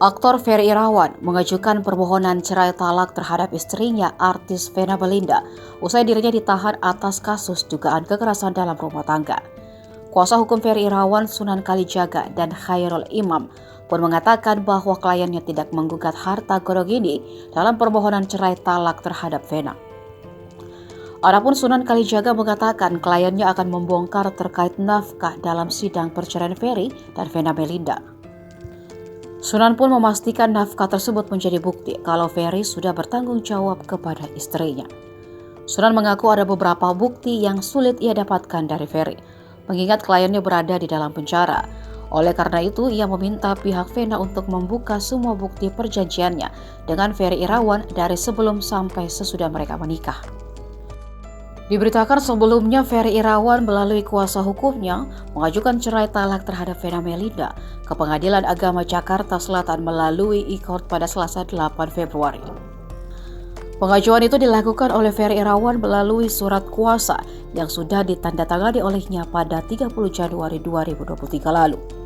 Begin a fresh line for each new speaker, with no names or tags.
Aktor Ferry Irawan mengajukan permohonan cerai talak terhadap istrinya artis Vena Melinda usai dirinya ditahan atas kasus dugaan kekerasan dalam rumah tangga. Kuasa hukum Ferry Irawan, Sunan Kalijaga dan Khairul Imam pun mengatakan bahwa kliennya tidak menggugat harta gondong ini dalam permohonan cerai talak terhadap Vena. Adapun Sunan Kalijaga mengatakan kliennya akan membongkar terkait nafkah dalam sidang perceraian Ferry dan Vena Melinda. Sunan pun memastikan nafkah tersebut menjadi bukti kalau Ferry sudah bertanggung jawab kepada istrinya. Sunan mengaku ada beberapa bukti yang sulit ia dapatkan dari Ferry, mengingat kliennya berada di dalam penjara. Oleh karena itu, ia meminta pihak Vena untuk membuka semua bukti perjanjiannya dengan Ferry Irawan dari sebelum sampai sesudah mereka menikah. Diberitakan sebelumnya Ferry Irawan melalui kuasa hukumnya mengajukan cerai talak terhadap Vena Melinda ke Pengadilan Agama Jakarta Selatan melalui e-court pada Selasa 8 Februari. Pengajuan itu dilakukan oleh Ferry Irawan melalui surat kuasa yang sudah ditandatangani olehnya pada 30 Januari 2023 lalu.